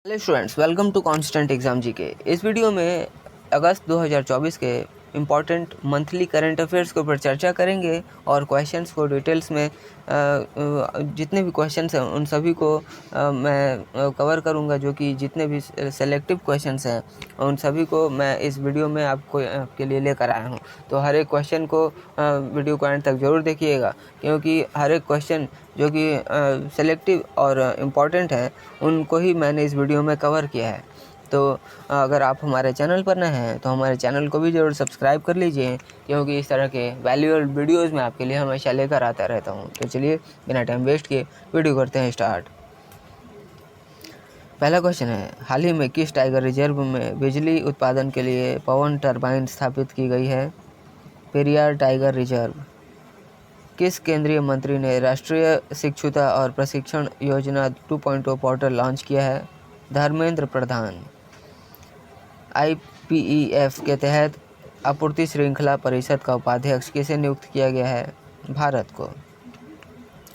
Hello students, welcome to constant exam GK. इस video में अगस्त 2024 के इम्पॉर्टेंट मंथली करंट अफेयर्स के ऊपर चर्चा करेंगे और क्वेश्चंस को डिटेल्स में जितने भी क्वेश्चंस हैं उन सभी को मैं कवर करूंगा, जो कि जितने भी सेलेक्टिव क्वेश्चंस हैं उन सभी को मैं इस वीडियो में आपके लिए लेकर आया हूं। तो हर एक क्वेश्चन को वीडियो को एंड तक ज़रूर देखिएगा, क्योंकि हर एक क्वेश्चन जो कि सेलेक्टिव और इम्पॉर्टेंट है उनको ही मैंने इस वीडियो में कवर किया है। तो अगर आप हमारे चैनल पर नए हैं तो हमारे चैनल को भी ज़रूर सब्सक्राइब कर लीजिए, क्योंकि इस तरह के वैल्यूएबल वीडियोज़ मैं आपके लिए हमेशा लेकर आता रहता हूं। तो चलिए बिना टाइम वेस्ट किए वीडियो करते हैं स्टार्ट। पहला क्वेश्चन है, हाल ही में किस टाइगर रिजर्व में बिजली उत्पादन के लिए पवन टरबाइन स्थापित की गई है? Periyar tiger reserve. किस केंद्रीय मंत्री ने राष्ट्रीय शिक्षुता और प्रशिक्षण योजना 2.0 पोर्टल लॉन्च किया है? धर्मेंद्र प्रधान। IPEF के तहत आपूर्ति श्रृंखला परिषद का उपाध्यक्ष किसे नियुक्त किया गया है? भारत को।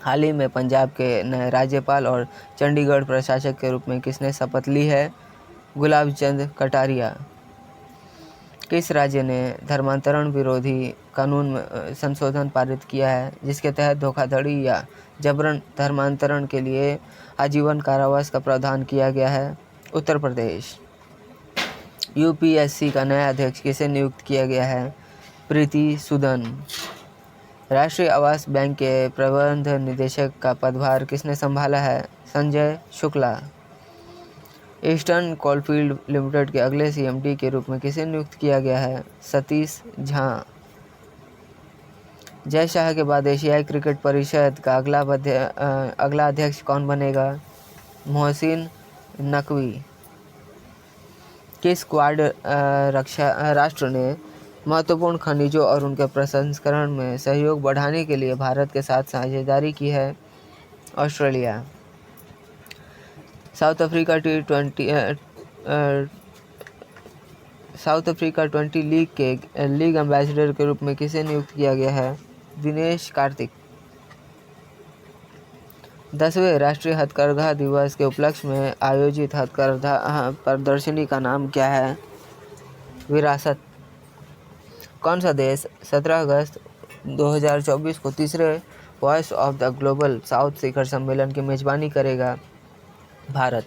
हाल ही में पंजाब के नए राज्यपाल और चंडीगढ़ प्रशासक के रूप में किसने शपथ ली है? गुलाब चंद कटारिया। किस राज्य ने धर्मांतरण विरोधी कानून में संशोधन पारित किया है, जिसके तहत धोखाधड़ी या जबरन धर्मांतरण के लिए आजीवन कारावास का प्रावधान किया गया है? उत्तर प्रदेश। UPSC का नया अध्यक्ष किसे नियुक्त किया गया है? प्रीति सूदन। राष्ट्रीय आवास बैंक के प्रबंध निदेशक का पदभार किसने संभाला है? Sanjay Shukla. Eastern coalfield limited के अगले CMD के रूप में किसे नियुक्त किया गया है? सतीश झा। जय शाह के बाद एशियाई क्रिकेट परिषद का अगला अध्यक्ष कौन बनेगा? मोहसिन नकवी। किस क्वाड राष्ट्र ने महत्वपूर्ण खनिजों और उनके प्रसंस्करण में सहयोग बढ़ाने के लिए भारत के साथ साझेदारी की है? Australia. South Africa T20 league के लीग एम्बेसडर के रूप में किसे नियुक्त किया गया है? दिनेश कार्तिक। 10वें राष्ट्रीय हथकरघा दिवस के उपलक्ष्य में आयोजित हथकरघा प्रदर्शनी का नाम क्या है? विरासत। कौन सा देश 17 अगस्त 2024 को तीसरे voice of the global south शिखर सम्मेलन की मेजबानी करेगा? भारत।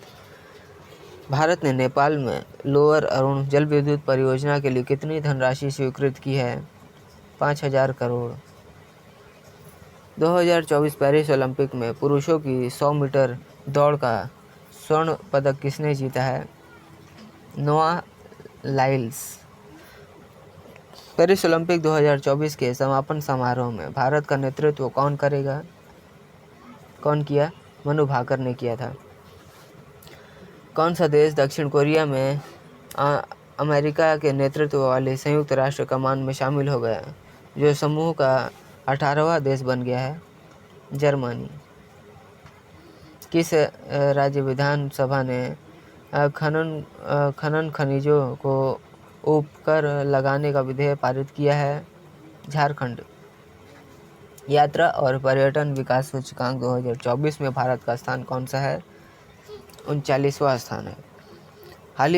भारत ने नेपाल में लोअर अरुण जल विद्युत परियोजना के लिए कितनी धनराशि स्वीकृत की है? 5,000 करोड़। 2024 पेरिस ओलंपिक में पुरुषों की 100 मीटर दौड़ का स्वर्ण पदक किसने जीता है? नोआ लाइल्स। पेरिस ओलंपिक 2024 के समापन समारोह में भारत का नेतृत्व कौन किया? मनु भाकर ने किया था। कौन सा देश दक्षिण कोरिया में अमेरिका के नेतृत्व वाले संयुक्त राष्ट्र कमान में शामिल हो गया, जो समूह का 18वां देश बन गया है? जर्मनी। किस राज्य विधानसभा ने खनन खनिजों को उपकर लगाने का विधेयक पारित किया है? झारखंड। यात्रा और पर्यटन विकास सूचकांक 2024 में भारत का स्थान कौन सा है? 39वां स्थान है। हाल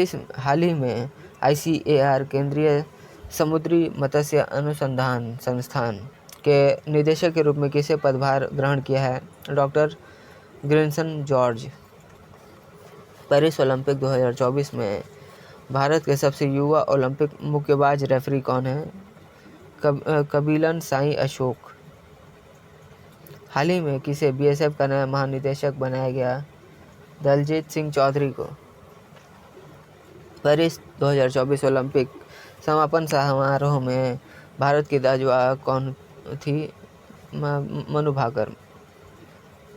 ही में ICAR केंद्रीय समुद्री मत्स्य अनुसंधान संस्थान के निदेशक के रूप में किसे पदभार ग्रहण किया है? Doctor Grinson George. Paris Olympic 2024 में भारत के सबसे युवा ओलंपिक मुक्केबाज रेफरी कौन है? कबिलन साई अशोक। हाल ही में किसे BSF का नया महानिदेशक बनाया गया? दलजीत सिंह चौधरी को। पेरिस 2024 ओलंपिक समापन समारोह में भारत की मेजबान कौन थी? मनु भाकर।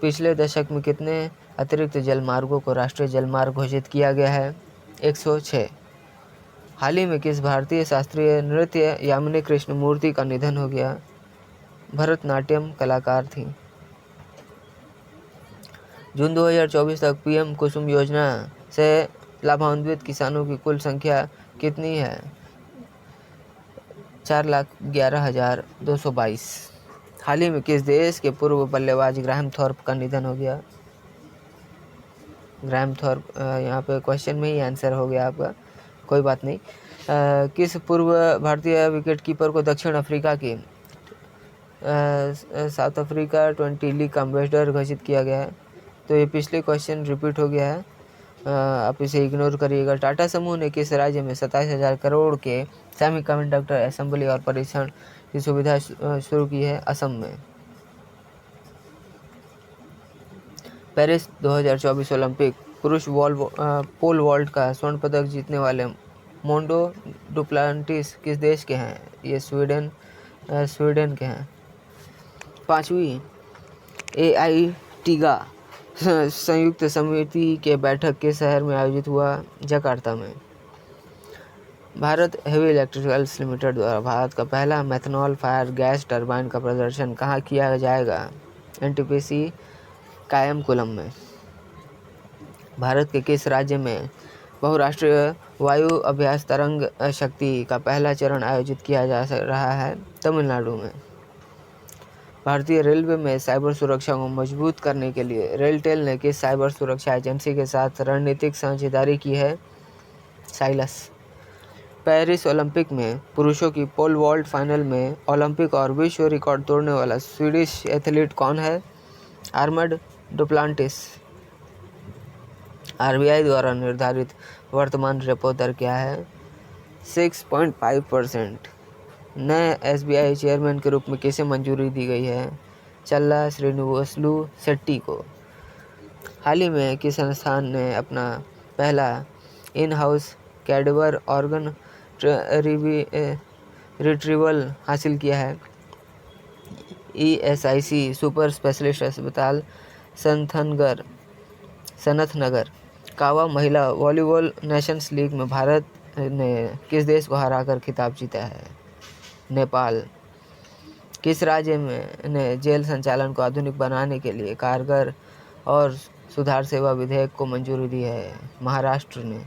पिछले दशक में कितने अतिरिक्त जलमार्गों को राष्ट्रीय जलमार्ग घोषित किया गया है? 106। हाल ही में किस भारतीय शास्त्रीय नृत्य यामिनी कृष्णमूर्ति का निधन हो गया? भरतनाट्यम कलाकार थी। जून 2024 तक PM कुसुम योजना से लाभान्वित किसानों की कुल संख्या कितनी है? 4,11,222। हाल ही में किस देश के पूर्व बल्लेबाज ग्राहम थॉर्प का निधन हो गया? Graham Thorpe. यहाँ पे क्वेश्चन में ही आंसर हो गया आपका, कोई बात नहीं। किस पूर्व भारतीय विकेट कीपर को दक्षिण अफ्रीका की साउथ अफ्रीका 20 लीग का एम्बेसडर घोषित किया गया है? तो ये पिछले क्वेश्चन रिपीट हो गया है, आप इसे इग्नोर करिएगा। टाटा समूह ने किस राज्य में 27,000 करोड़ के सेमीकंडक्टर असेंबली और परीक्षण की सुविधा शुरू की है? असम में। पेरिस 2024 ओलंपिक पुरुष पोल वॉल्ट का स्वर्ण पदक जीतने वाले मोंडो डुप्लांटिस किस देश के हैं? ये स्वीडन के हैं। 5वीं AITGA संयुक्त समिति के बैठक किस शहर में आयोजित हुआ? जकार्ता में। भारत हेवी इलेक्ट्रिकल्स लिमिटेड द्वारा भारत का पहला मेथनॉल फायर गैस टरबाइन का प्रदर्शन कहाँ किया जाएगा? NTPC कायमकुलम में। भारत के किस राज्य में बहुराष्ट्रीय वायु अभ्यास तरंग शक्ति का पहला चरण आयोजित किया जा रहा है? तमिलनाडु में। भारतीय रेलवे में साइबर सुरक्षा को मजबूत करने के लिए रेलटेल ने किस साइबर सुरक्षा एजेंसी के साथ रणनीतिक साझेदारी की है? साइलस। पेरिस ओलंपिक में पुरुषों की पोल वॉल्ट फाइनल में ओलंपिक और विश्व रिकॉर्ड तोड़ने वाला स्वीडिश एथलीट कौन है? Armed Duplantis. RBI द्वारा निर्धारित वर्तमान रेपो दर क्या है? 6.5%। नए SBI चेयरमैन के रूप में किसे मंजूरी दी गई है? चल्ला श्रीनिवासलू शेट्टी को। हाल ही में किस संस्थान ने अपना पहला in house cadaver organ retrieval हासिल किया है? ESIC सुपर स्पेशलिस्ट अस्पताल सनतनगर। कावा महिला वॉलीबॉल नेशंस लीग में भारत ने किस देश को हराकर खिताब जीता है? नेपाल। किस राज्य ने जेल संचालन को आधुनिक बनाने के लिए कारगर और सुधार सेवा विधेयक को मंजूरी दी है? महाराष्ट्र ने।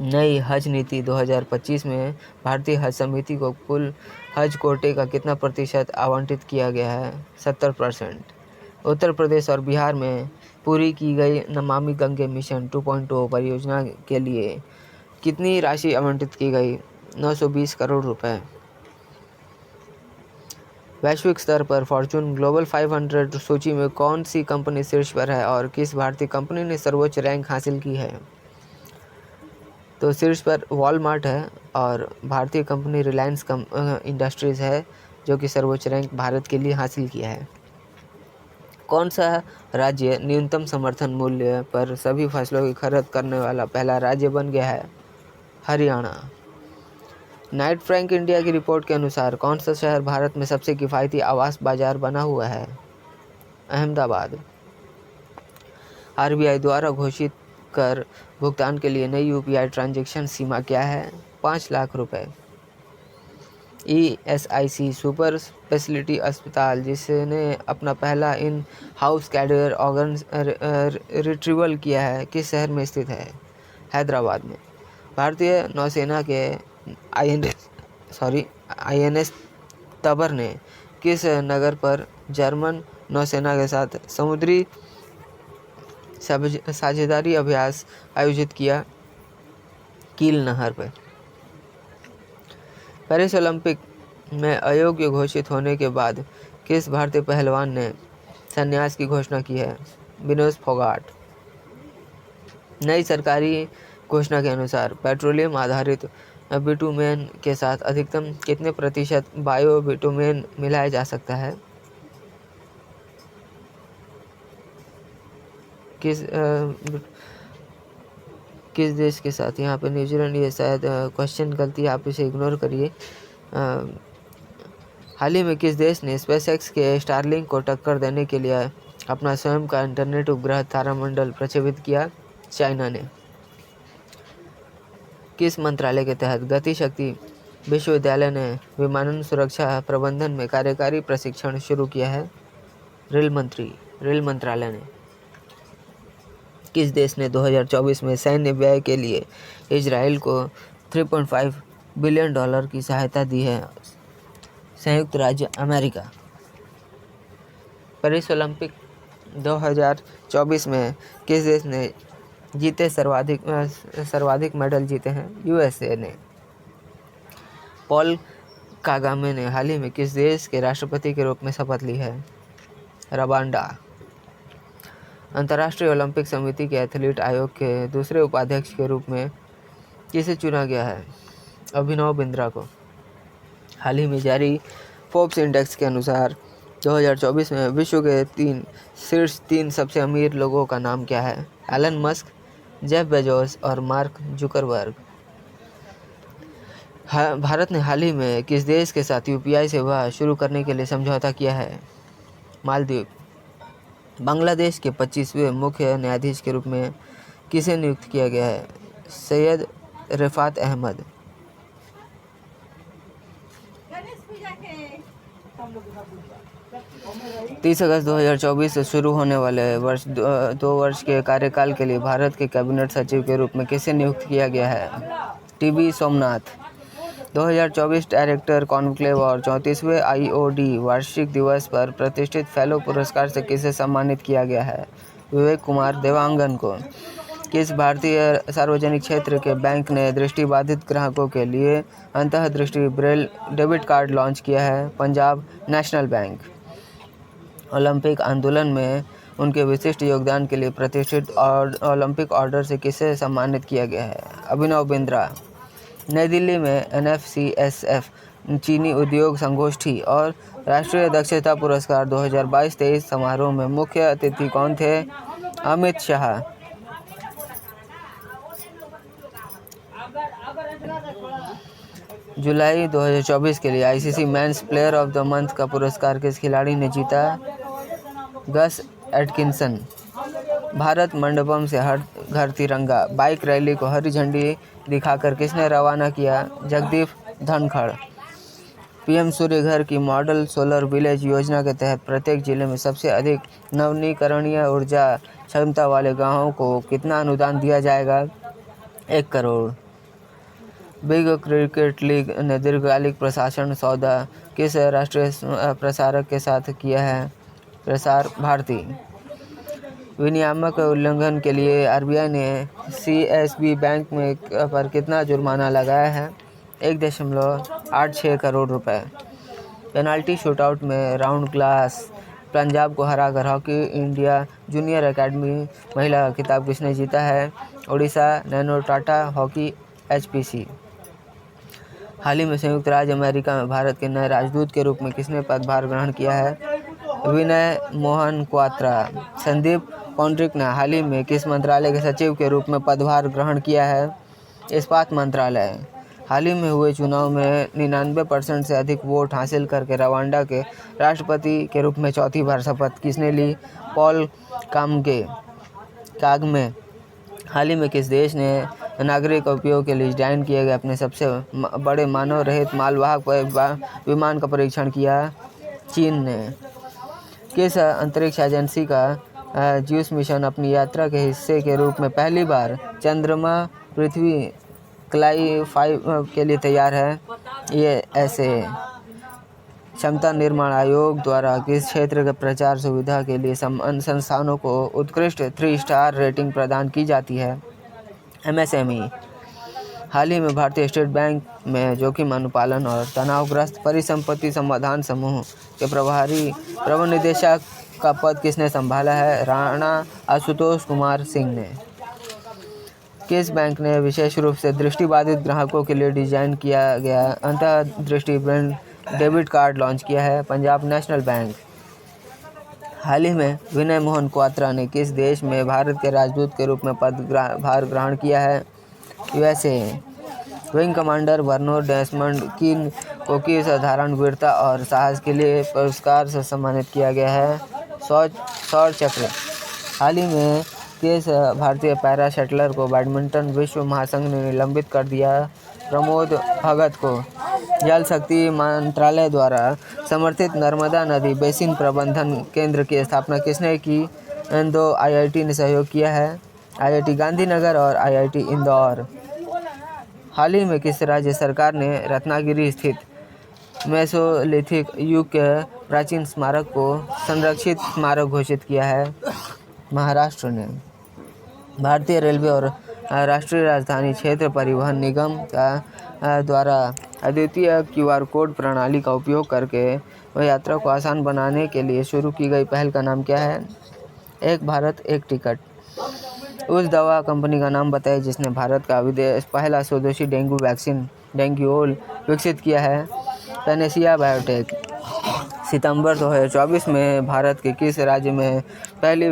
नई हज नीति 2025 में भारतीय हज समिति को कुल हज कोटे का कितना प्रतिशत आवंटित किया गया है? 70%। उत्तर प्रदेश और बिहार में पूरी की गई नमामि गंगे मिशन 2.0 परियोजना के लिए कितनी राशि आवंटित की गई? 920 करोड़ रुपए। वैश्विक स्तर पर फॉर्च्यून ग्लोबल 500 सूची में कौन सी कंपनी शीर्ष पर है और किस भारतीय कंपनी ने सर्वोच्च रैंक हासिल की है? तो शीर्ष पर वॉलमार्ट है और भारतीय कंपनी रिलायंस इंडस्ट्रीज़ है जो कि सर्वोच्च रैंक भारत के लिए हासिल किया है। कौन सा राज्य न्यूनतम समर्थन मूल्य पर सभी फसलों की खरीद करने वाला पहला राज्य बन गया है? हरियाणा। नाइट फ्रैंक इंडिया की रिपोर्ट के अनुसार कौन सा शहर भारत में सबसे किफ़ायती आवास बाजार बना हुआ है? अहमदाबाद। RBI द्वारा घोषित कर भुगतान के लिए नई UPI ट्रांजैक्शन सीमा क्या है? 5 लाख रुपए। ESIC सुपर स्पेशलिटी अस्पताल जिसने अपना पहला in house cadaver organ retrieval किया है किस शहर में स्थित है? हैदराबाद में। भारतीय नौसेना के INS तबर ने किस नगर पर जर्मन नौसेना के साथ समुद्री साझेदारी अभ्यास आयोजित किया? कील नहर पर। पेरिस ओलंपिक में अयोग्य घोषित होने के बाद किस भारतीय पहलवान ने संन्यास की घोषणा की है? विनोद फोगाट। नई सरकारी घोषणा के अनुसार पेट्रोलियम आधारित बिटुमेन के साथ अधिकतम कितने प्रतिशत बायो बिटुमेन मिलाया जा सकता है? किस देश के साथ? यहाँ पे न्यूजीलैंड। ये शायद क्वेश्चन गलती है, आप इसे इग्नोर करिए। हाल ही में किस देश ने SpaceX के स्टारलिंक को टक्कर देने के लिए अपना स्वयं का इंटरनेट उपग्रह तारामंडल प्रक्षेपित किया? चाइना ने। किस मंत्रालय के तहत गति शक्ति विश्वविद्यालय ने विमानन सुरक्षा प्रबंधन में कार्यकारी प्रशिक्षण शुरू किया है? रेल मंत्रालय ने। किस देश ने 2024 में सैन्य व्यय के लिए इजराइल को $3.5 बिलियन की सहायता दी है? संयुक्त राज्य अमेरिका। पेरिस ओलंपिक 2024 में किस देश ने सर्वाधिक मेडल जीते हैं? यूएसए ने। पॉल कागामे ने हाल ही में किस देश के राष्ट्रपति के रूप में शपथ ली है? रवांडा। अंतर्राष्ट्रीय ओलंपिक समिति के एथलीट आयोग के दूसरे उपाध्यक्ष के रूप में किसे चुना गया है? अभिनव बिंद्रा को। हाल ही में जारी फोर्ब्स इंडेक्स के अनुसार 2024 में विश्व के शीर्ष 3 सबसे अमीर लोगों का नाम क्या है? एलन मस्क, जेफ बेजोस और मार्क जुकरबर्ग। भारत ने हाल ही में किस देश के साथ यूपीआई सेवा शुरू करने के लिए समझौता किया है? मालदीव। बांग्लादेश के 25वें मुख्य न्यायाधीश के रूप में किसे नियुक्त किया गया है? सैयद रिफात अहमद। 30 अगस्त 2024 से शुरू होने वाले 2 वर्ष के कार्यकाल के लिए भारत के कैबिनेट सचिव के रूप में किसे नियुक्त किया गया है? टीबी सोमनाथ। 2024 डायरेक्टर कॉन्क्लेव और 34वें आईओडी वार्षिक दिवस पर प्रतिष्ठित फेलो पुरस्कार से किसे सम्मानित किया गया है? विवेक कुमार देवांगन को। किस भारतीय सार्वजनिक क्षेत्र के बैंक ने दृष्टिबाधित ग्राहकों के लिए अंतःदृष्टि ब्रेल डेबिट कार्ड लॉन्च किया है? Punjab National bank. ओलंपिक आंदोलन में उनके विशिष्ट योगदान के लिए प्रतिष्ठित ओलंपिक ऑर्डर से किसे सम्मानित किया गया है? अभिनव बिंद्रा। नई दिल्ली में NFCSF चीनी उद्योग संगोष्ठी और राष्ट्रीय दक्षता पुरस्कार 2022-23 समारोह में मुख्य अतिथि कौन थे? अमित शाह। जुलाई 2024 के लिए ICC men's player of the month का पुरस्कार किस खिलाड़ी ने जीता? Gus Atkinson. भारत मंडपम से हर घर तिरंगा बाइक रैली को हरी झंडी दिखाकर किसने रवाना किया? जगदीप धनखड़। पीएम सूर्य घर की मॉडल सोलर विलेज योजना के तहत प्रत्येक जिले में सबसे अधिक नवीकरणीय ऊर्जा क्षमता वाले गांवों को कितना अनुदान दिया जाएगा? 1 करोड़। बिग क्रिकेट लीग ने दीर्घकालिक प्रशासन सौदा किस राष्ट्रीय प्रसारक के साथ किया है? प्रसार भारती। विनियामक उल्लंघन के लिए आरबीआई ने सीएसबी बैंक में पर कितना जुर्माना लगाया है? 1.86 करोड़ रुपए। पेनाल्टी शूटआउट में राउंड ग्लास पंजाब को हराकर हॉकी इंडिया जूनियर एकेडमी महिला खिताब किसने जीता है? Odisha nano Tata hockey HPC। हाल ही में संयुक्त राज्य अमेरिका में भारत के नए राजदूत के रूप में किसने पदभार ग्रहण किया है? विनय मोहन क्वात्रा। संदीप पौंड्रिक ने हाल ही में किस मंत्रालय के सचिव के रूप में पदभार ग्रहण किया है? इस्पात मंत्रालय। हाल ही में हुए चुनाव में 99% से अधिक वोट हासिल करके रवांडा के राष्ट्रपति के रूप में चौथी बार शपथ किसने ली? Paul Kagame. हाल ही में किस देश ने नागरिक उपयोग के लिए डिजाइन किए गए अपने सबसे बड़े मानव रहित मालवाहक विमान का परीक्षण किया? चीन ने। किस अंतरिक्ष एजेंसी का ज्यूस मिशन अपनी यात्रा के हिस्से के रूप में पहली बार चंद्रमा पृथ्वी क्लाई 5 के लिए तैयार है? ये ऐसे क्षमता निर्माण आयोग द्वारा किस क्षेत्र के प्रचार सुविधा के लिए संस्थानों को उत्कृष्ट 3 स्टार रेटिंग प्रदान की जाती है? MSME। हाल ही में भारतीय स्टेट बैंक में जोखिम अनुपालन और तनावग्रस्त परिसंपत्ति समाधान समूह के प्रबंध निदेशक का पद किसने संभाला है? राणा आशुतोष कुमार सिंह ने। किस बैंक ने विशेष रूप से दृष्टिबाधित ग्राहकों के लिए डिजाइन किया गया Antahdrishti Braille debit card launch किया है? Punjab National Bank. हाल ही में विनय मोहन क्वात्रा ने किस देश में भारत के राजदूत के रूप में पदभार ग्रहण किया है? USA। विंग कमांडर बर्नो डेसमंड किन को किस असाधारण वीरता और साहस के लिए पुरस्कार से सम्मानित किया गया है? सौर चक्र। हाल ही में किस भारतीय पैरा शटलर को बैडमिंटन विश्व महासंघ ने निलंबित कर दिया? प्रमोद भगत को। जल शक्ति मंत्रालय द्वारा समर्थित नर्मदा नदी बेसिन प्रबंधन केंद्र की स्थापना किसने की? इन 2 IIT ने सहयोग किया है? IIT गांधीनगर और IIT इंदौर। हाल ही में किस राज्य सरकार ने रत्नागिरी स्थित मेसोलिथिक युग के प्राचीन स्मारक को संरक्षित स्मारक घोषित किया है महाराष्ट्र ने। भारतीय रेलवे और राष्ट्रीय राजधानी क्षेत्र परिवहन निगम का द्वारा अद्वितीय QR कोड प्रणाली का उपयोग करके वह यात्रा को आसान बनाने के लिए शुरू की गई पहल का नाम क्या है? एक भारत एक टिकट। उस दवा कंपनी का नाम बताइए जिसने भारत का विदेश पहला स्वदेशी डेंगू वैक्सीन डेंग्यूल विकसित किया है? Panacea biotech. सितंबर 2024 में भारत के किस राज्य में पहली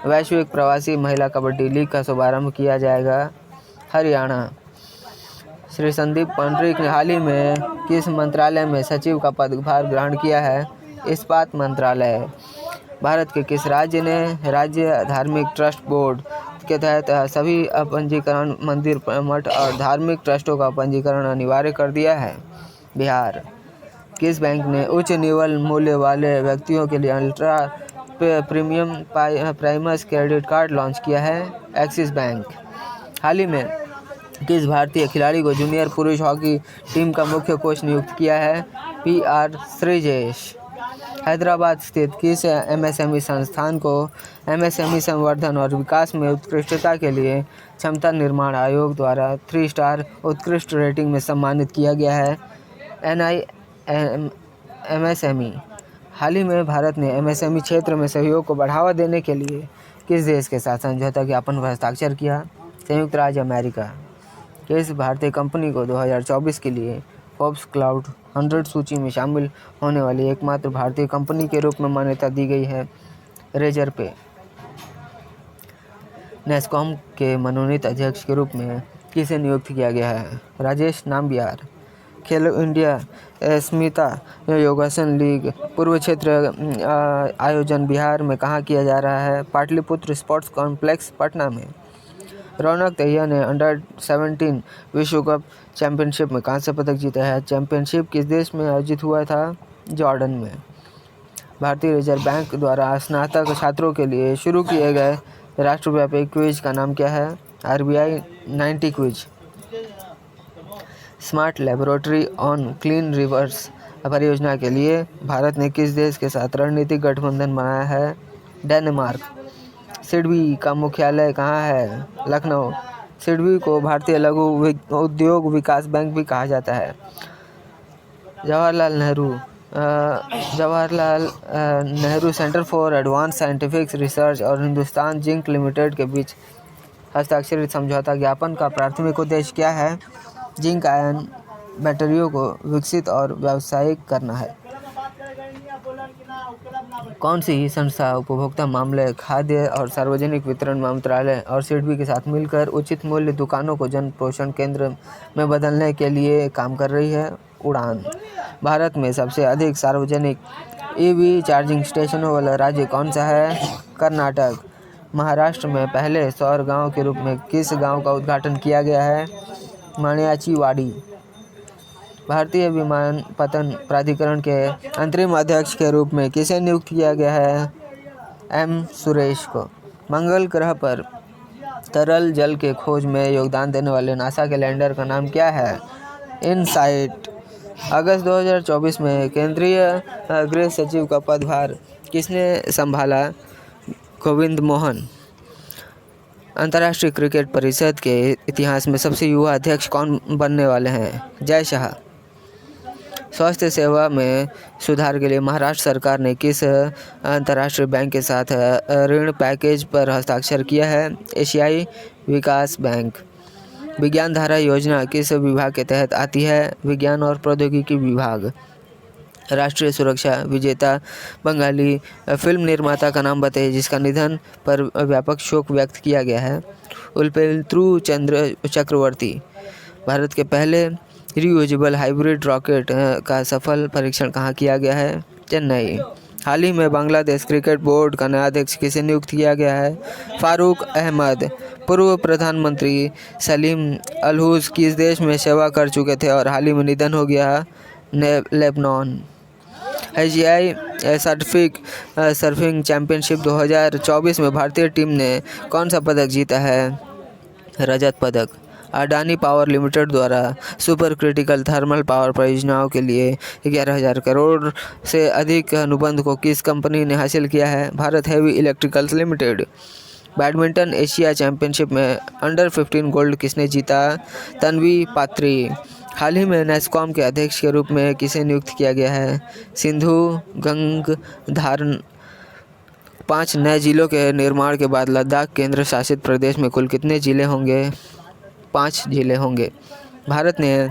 वैश्विक प्रवासी महिला कबड्डी लीग का शुभारंभ किया जाएगा? हरियाणा। श्री संदीप पंडरिक ने हाल ही में किस मंत्रालय में सचिव का पदभार ग्रहण किया है? इस्पात मंत्रालय। भारत के किस राज्य ने राज्य धार्मिक ट्रस्ट बोर्ड के तहत सभी पंजीकरण मंदिर मठ और धार्मिक ट्रस्टों का पंजीकरण अनिवार्य कर दिया है? बिहार। किस बैंक ने उच्च निवल मूल्य वाले व्यक्तियों के लिए ultra premium Primus credit card launch किया है? Axis bank. हाल ही में किस भारतीय खिलाड़ी को जूनियर पुरुष हॉकी टीम का मुख्य कोच नियुक्त किया है? PR श्रीजेश। हैदराबाद स्थित किस MSME संस्थान को MSME संवर्धन और विकास में उत्कृष्टता के लिए क्षमता निर्माण आयोग द्वारा 3 स्टार उत्कृष्ट रेटिंग में सम्मानित किया गया है? MSME। हाल ही में भारत ने MSME क्षेत्र में सहयोग को बढ़ावा देने के लिए किस देश के साथ समझौता ज्ञापन पर हस्ताक्षर किया? संयुक्त राज्य अमेरिका। किस भारतीय कंपनी को 2024 के लिए फोर्ब्स क्लाउड 100 सूची में शामिल होने वाली एकमात्र भारतीय कंपनी के रूप में मान्यता दी गई है? रेजरपे। नेस्कॉम के मनोनीत अध्यक्ष के रूप में किसे नियुक्त किया गया है? राजेश नाम्बियार। खेलो इंडिया स्मिता योगासन लीग पूर्व क्षेत्र आयोजन बिहार में कहाँ किया जा रहा है? पाटलिपुत्र स्पोर्ट्स कॉम्प्लेक्स पटना में। रौनक तैय्या ने अंडर-17 विश्व कप चैंपियनशिप में कांस्य पदक जीता है। चैंपियनशिप किस देश में आयोजित हुआ था? जॉर्डन में। भारतीय रिजर्व बैंक द्वारा स्नातक छात्रों के लिए शुरू किए गए राष्ट्रव्यापी क्विज का नाम क्या है? RBI 90 quiz. Smart laboratory on clean reverse परियोजना के लिए भारत ने किस देश के साथ रणनीतिक गठबंधन बनाया है? डेनमार्क। सिडबी का मुख्यालय कहाँ है? लखनऊ। सिडबी को भारतीय लघु उद्योग विकास बैंक भी कहा जाता है। Jawaharlal Nehru centre for advance scientific research और हिंदुस्तान जिंक लिमिटेड के बीच हस्ताक्षरित समझौता ज्ञापन का प्राथमिक उद्देश्य क्या है? जिंक आयन बैटरियों को विकसित और व्यावसायिक करना है। कौन सी संस्था उपभोक्ता मामले, खाद्य और सार्वजनिक वितरण मंत्रालय और सिडबी के साथ मिलकर उचित मूल्य दुकानों को जन पोषण केंद्र में बदलने के लिए काम कर रही है? उड़ान। भारत में सबसे अधिक सार्वजनिक EV चार्जिंग स्टेशनों वाला राज्य कौन सा है? कर्नाटक। महाराष्ट्र में पहले सौर गांव के रूप में किस गांव का उद्घाटन किया गया है? माणियाचीवाड़ी। भारतीय विमानपत्तन प्राधिकरण के अंतरिम अध्यक्ष के रूप में किसे नियुक्त किया गया है? M सुरेश को। मंगल ग्रह पर तरल जल के खोज में योगदान देने वाले नासा के लैंडर का नाम क्या है? इनसाइट। अगस्त 2024 में केंद्रीय गृह सचिव का पदभार किसने संभाला? गोविंद मोहन। अंतर्राष्ट्रीय क्रिकेट परिषद के इतिहास में सबसे युवा अध्यक्ष कौन बनने वाले हैं? जय शाह। स्वास्थ्य सेवा में सुधार के लिए महाराष्ट्र सरकार ने किस अंतर्राष्ट्रीय बैंक के साथ ऋण पैकेज पर हस्ताक्षर किया है? एशियाई विकास बैंक। विज्ञान धारा योजना किस विभाग के तहत आती है? विज्ञान और प्रौद्योगिकी विभाग। राष्ट्रीय सुरक्षा विजेता बंगाली फिल्म निर्माता का नाम बताइए जिसका निधन पर व्यापक शोक व्यक्त किया गया है? उल्पेल्त्रु चक्रवर्ती। भारत के पहले रियूजेबल हाइब्रिड रॉकेट का सफल परीक्षण कहाँ किया गया है? चेन्नई। हाल ही में बांग्लादेश क्रिकेट बोर्ड का नया अध्यक्ष किसे नियुक्त किया गया है? फारूक अहमद। पूर्व प्रधानमंत्री सलीम अलहूज किस देश में सेवा कर चुके थे और हाल ही में निधन हो गया? लेबनान। ASIAI सर्फिंग चैंपियनशिप 2024 में भारतीय टीम ने कौन सा पदक जीता है? रजत पदक। अडानी पावर लिमिटेड द्वारा सुपर क्रिटिकल थर्मल पावर परियोजनाओं के लिए 11,000 करोड़ से अधिक अनुबंध को किस कंपनी ने हासिल किया है? Bharat heavy electricals limited. Badminton Asia championship में अंडर 15 गोल्ड किसने जीता? तन्वी पात्री। हाल ही में नैस्कॉम के अध्यक्ष के रूप में किसे नियुक्त किया गया है? सिंधु गंगधारण। 5 नए जिलों के निर्माण के बाद लद्दाख केंद्र शासित प्रदेश में कुल कितने जिले होंगे? 5 जिले होंगे। भारत ने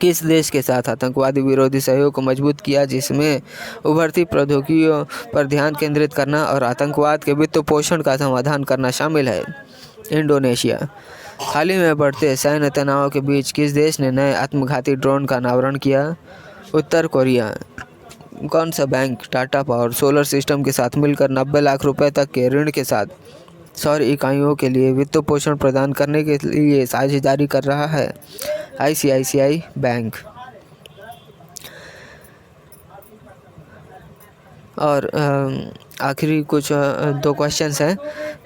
किस देश के साथ आतंकवादी विरोधी सहयोग को मजबूत किया, जिसमें उभरती प्रौद्योगिकियों पर ध्यान केंद्रित करना और आतंकवाद के वित्त पोषण का समाधान करना शामिल है? इंडोनेशिया। हाल ही में बढ़ते सैन्य तनाव के बीच किस देश ने नए आत्मघाती ड्रोन का अनावरण किया? उत्तर कोरिया। कौन सा bank Tata power solar system के साथ मिलकर 90 लाख रुपए तक के ऋण के साथ सौर इकाइयों के लिए वित्त पोषण प्रदान करने के लिए साझेदारी कर रहा है? ICICI bank. और आखिरी कुछ 2 क्वेश्चंस हैं।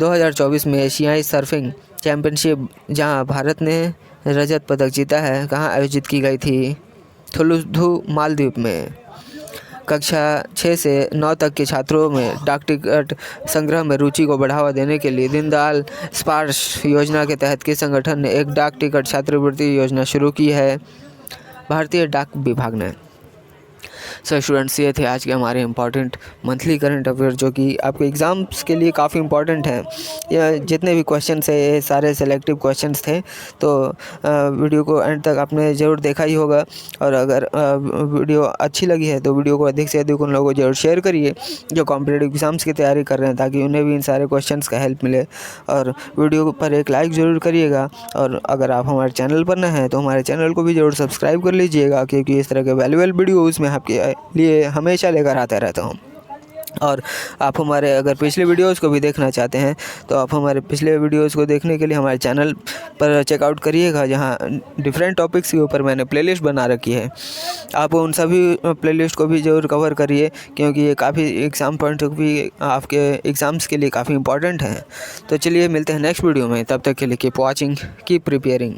2024 में एशियाई सर्फिंग चैंपियनशिप जहां भारत ने रजत पदक जीता है, कहां आयोजित की गई थी? थुलुधु मालदीव में। कक्षा 6 से 9 तक के छात्रों में डाक टिकट संग्रह में रुचि को बढ़ावा देने के लिए दीनदयाल स्पार्श योजना के तहत किस संगठन ने एक डाक टिकट छात्रवृत्ति योजना शुरू की है? भारतीय डाक विभाग ने। सो स्टूडेंट्स, ये थे आज के हमारे इंपॉर्टेंट मंथली करंट अफेयर जो कि आपके एग्ज़ाम्स के लिए काफ़ी इंपॉर्टेंट हैं। ये जितने भी क्वेश्चंस है ये सारे सेलेक्टिव क्वेश्चंस थे। तो वीडियो को एंड तक आपने ज़रूर देखा ही होगा, और अगर वीडियो अच्छी लगी है तो वीडियो को अधिक से अधिक उन लोगों को जरूर शेयर करिए जो कॉम्पिटिटिव एग्ज़ाम्स की तैयारी कर रहे हैं, ताकि उन्हें भी इन सारे क्वेश्चन का हेल्प मिले। और वीडियो पर एक लाइक ज़रूर करिएगा, और अगर आप हमारे चैनल पर नए हैं तो हमारे चैनल को भी ज़रूर सब्सक्राइब कर लीजिएगा, क्योंकि इस तरह के वैल्यूएबल वीडियोज़ में आपके लिए हमेशा लेकर आता रहता हूँ। और आप हमारे अगर पिछले वीडियोज़ को भी देखना चाहते हैं तो आप हमारे पिछले वीडियोज़ को देखने के लिए हमारे चैनल पर चेकआउट करिएगा, जहाँ डिफरेंट टॉपिक्स के ऊपर मैंने प्लेलिस्ट बना रखी है। आप उन सभी प्लेलिस्ट को भी ज़रूर कवर करिए, क्योंकि ये काफ़ी एग्ज़ाम पॉइंट ऑफ भी आपके एग्ज़ाम्स के लिए काफ़ी इंपॉर्टेंट हैं। तो चलिए मिलते हैं नेक्स्ट वीडियो में, तब तक के लिए कीप वॉचिंग, कीप प्रिपेयरिंग।